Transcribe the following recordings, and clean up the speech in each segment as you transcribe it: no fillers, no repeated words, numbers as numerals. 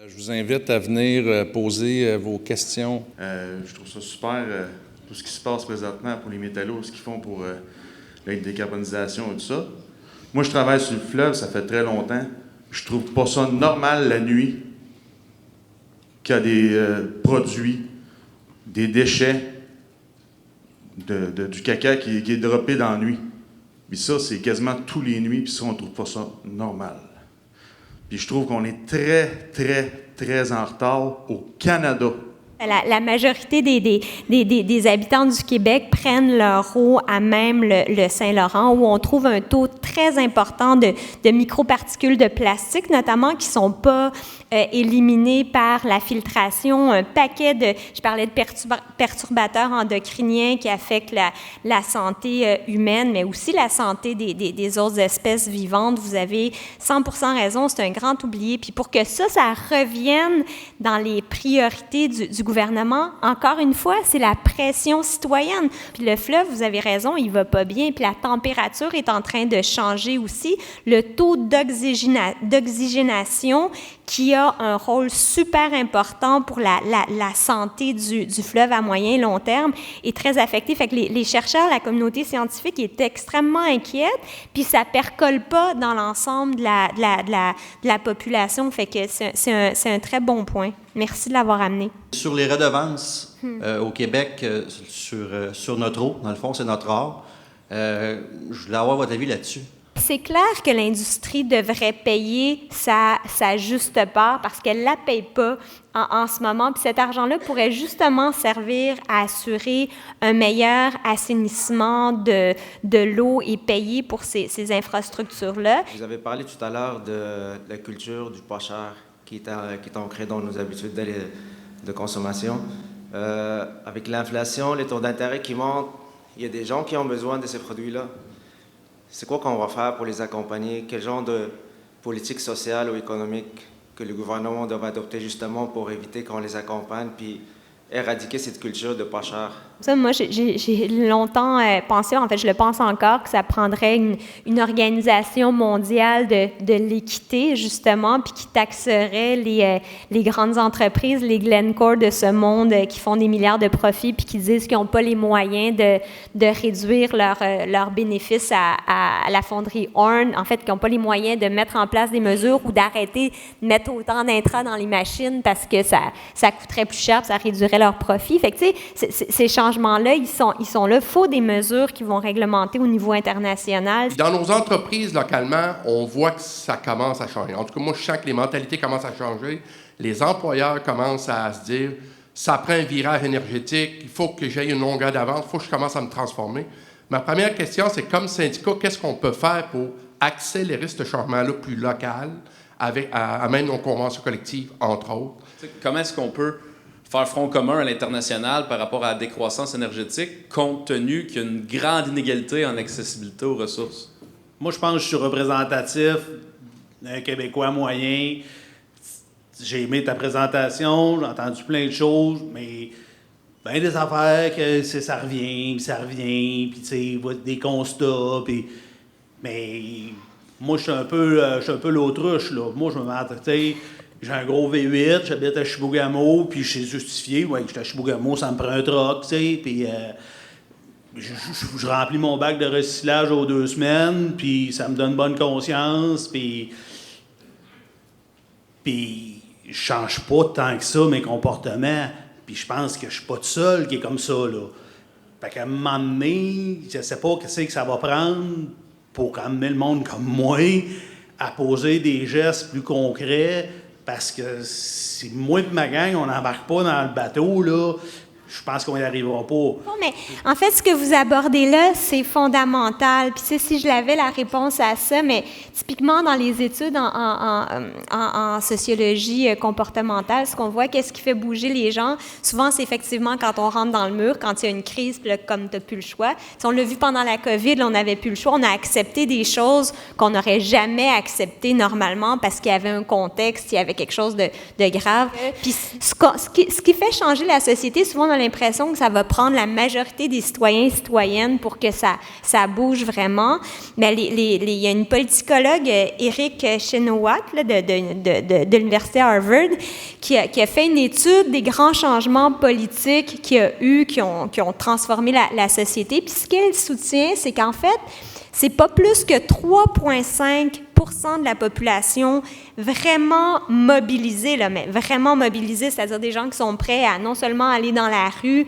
Je vous invite à venir poser vos questions. Je trouve ça super, tout ce qui se passe présentement pour les métallos, ce qu'ils font pour la décarbonisation et tout ça. Moi, je travaille sur le fleuve, ça fait très longtemps. Je trouve pas ça normal la nuit qu'il y a des produits, des déchets, du caca qui est droppé dans la nuit. Puis ça, c'est quasiment tous les nuits, puis ça, on trouve pas ça normal. Puis je trouve qu'on est très, très, très en retard au Canada. La majorité des habitants du Québec prennent leur eau à même le Saint-Laurent, où on trouve un taux très important de microparticules de plastique, notamment qui ne sont pas éliminés par la filtration. Un paquet je parlais de perturbateurs endocriniens qui affectent la santé humaine, mais aussi la santé des autres espèces vivantes. Vous avez 100% raison, c'est un grand oublié. Puis pour que ça revienne dans les priorités du gouvernement, encore une fois, c'est la pression citoyenne. Puis le fleuve, vous avez raison, il va pas bien. Puis la température est en train de changer aussi. Le taux d'oxygénation qui a un rôle super important pour la santé du fleuve à moyen et long terme est très affecté. Fait que les chercheurs, la communauté scientifique est extrêmement inquiète, puis ça percole pas dans l'ensemble de la population. Fait que c'est un très bon point. Merci de l'avoir amené. Sur les redevances au Québec, sur notre eau, dans le fond, c'est notre art. Je voulais avoir votre avis là-dessus. C'est clair que l'industrie devrait payer sa juste part parce qu'elle ne la paye pas en ce moment. Puis cet argent-là pourrait justement servir à assurer un meilleur assainissement de l'eau et payer pour ces infrastructures-là. Vous avez parlé tout à l'heure de la culture du pas cher qui est ancrée dans nos habitudes de consommation. Avec l'inflation, les taux d'intérêt qui montent, il y a des gens qui ont besoin de ces produits-là. C'est quoi qu'on va faire pour les accompagner? Quel genre de politique sociale ou économique que le gouvernement doit adopter justement pour éviter qu'on les accompagne puis éradiquer cette culture de pas cher? Ça, moi, j'ai longtemps pensé, en fait, je le pense encore, que ça prendrait une organisation mondiale de l'équité, justement, puis qui taxerait les grandes entreprises, les Glencore de ce monde qui font des milliards de profits puis qui disent qu'ils n'ont pas les moyens de réduire leurs bénéfices à la fonderie Horn, en fait, qui n'ont pas les moyens de mettre en place des mesures ou d'arrêter de mettre autant d'intrants dans les machines parce que ça coûterait plus cher, puis ça réduirait leurs profits. Fait que, tu sais, ces changements-là, ils sont là. Il faut des mesures qui vont réglementer au niveau international. Dans nos entreprises, localement, on voit que ça commence à changer. En tout cas, moi, je sens que les mentalités commencent à changer. Les employeurs commencent à se dire « ça prend un virage énergétique, il faut que j'aille une longueur d'avance, il faut que je commence à me transformer ». Ma première question, c'est comme syndicat, qu'est-ce qu'on peut faire pour accélérer ce changement-là plus local, à même nos conventions collectives, entre autres? Comment est-ce qu'on peut faire front commun à l'international par rapport à la décroissance énergétique, compte tenu qu'il y a une grande inégalité en accessibilité aux ressources? Moi, je pense que je suis représentatif d'un Québécois moyen. J'ai aimé ta présentation, j'ai entendu plein de choses, mais bien des affaires que ça revient, puis tu sais, des constats, puis... Mais moi, je suis un peu l'autruche, là. Moi, je me mets, tu sais... J'ai un gros V8, j'habite à Chibougamau, puis je suis justifié. Ouais, j'étais à Chibougamau, ça me prend un truck, tu sais, puis je remplis mon bac de recyclage aux 2 semaines, puis ça me donne bonne conscience, puis je change pas tant que ça mes comportements, puis je pense que je suis pas tout seul qui est comme ça, là. Fait qu'à un moment donné, je sais pas qu'est-ce que ça va prendre pour amener le monde comme moi à poser des gestes plus concrets. Parce que si moi et ma gang, on n'embarque pas dans le bateau, là, je pense qu'on n'y arrivera pas. Non, mais en fait, ce que vous abordez là, c'est fondamental. Puis, tu sais, si je l'avais la réponse à ça, mais typiquement dans les études en sociologie comportementale, ce qu'on voit, qu'est-ce qui fait bouger les gens, souvent, c'est effectivement quand on rentre dans le mur, quand il y a une crise, puis là, comme tu n'as plus le choix. Si on l'a vu pendant la COVID, là, on n'avait plus le choix. On a accepté des choses qu'on n'aurait jamais acceptées normalement parce qu'il y avait un contexte, il y avait quelque chose de grave. Puis, ce qui fait changer la société, souvent, a l'impression que ça va prendre la majorité des citoyens et citoyennes pour que ça bouge vraiment. Mais il y a une politicologue, Eric Chenoweth, là, de l'Université Harvard, qui a fait une étude des grands changements politiques qui ont transformé la société. Puis ce qu'elle soutient, c'est qu'en fait, c'est pas plus que 3,5% de la population vraiment mobilisée, là, mais vraiment mobilisée, c'est-à-dire des gens qui sont prêts à non seulement aller dans la rue,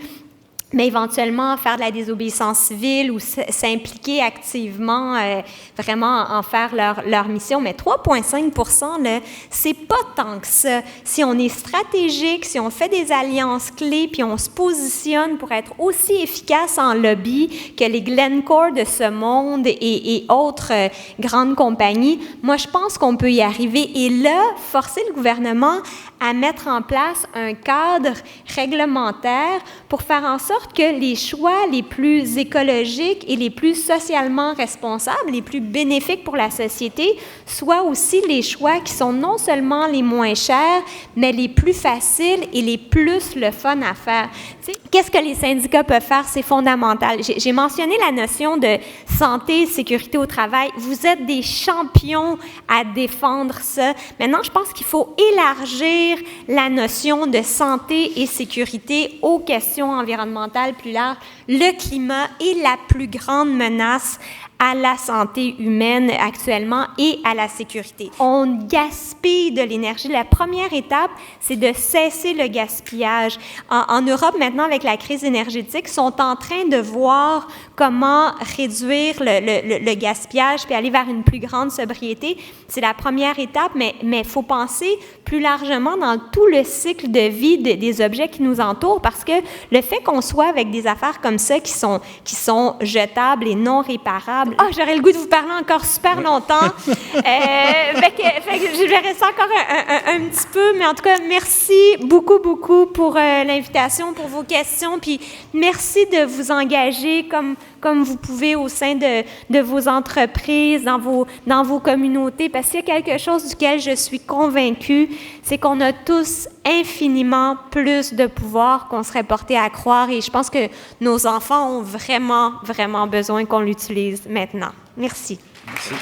mais éventuellement faire de la désobéissance civile ou s'impliquer activement, vraiment en faire leur mission. Mais 3,5%, là, c'est pas tant que ça. Si on est stratégique, si on fait des alliances clés, puis on se positionne pour être aussi efficace en lobby que les Glencore de ce monde et autres grandes compagnies, moi, je pense qu'on peut y arriver. Et là, forcer le gouvernement à mettre en place un cadre réglementaire pour faire en sorte que les choix les plus écologiques et les plus socialement responsables, les plus bénéfiques pour la société, soient aussi les choix qui sont non seulement les moins chers, mais les plus faciles et les plus le fun à faire. Tu sais, qu'est-ce que les syndicats peuvent faire? C'est fondamental. J'ai mentionné la notion de santé et sécurité au travail. Vous êtes des champions à défendre ça. Maintenant, je pense qu'il faut élargir la notion de santé et sécurité aux questions environnementales plus larges. Le climat est la plus grande menace à la santé humaine actuellement et à la sécurité. On gaspille de l'énergie. La première étape, c'est de cesser le gaspillage. En Europe, maintenant, avec la crise énergétique, sont en train de voir comment réduire le gaspillage puis aller vers une plus grande sobriété. C'est la première étape, mais il faut penser plus largement dans tout le cycle de vie des objets qui nous entourent, parce que le fait qu'on soit avec des affaires comme ça qui sont jetables et non réparables. Ah, j'aurais le goût de vous parler encore super longtemps. Fait que je vais rester encore un petit peu, mais en tout cas, merci beaucoup pour l'invitation, pour vos questions, puis merci de vous engager comme vous pouvez au sein de vos entreprises, dans vos communautés, parce qu'il y a quelque chose duquel je suis convaincue, c'est qu'on a tous infiniment plus de pouvoir qu'on serait porté à croire, et je pense que nos enfants ont vraiment, vraiment besoin qu'on l'utilise maintenant. Merci. Merci.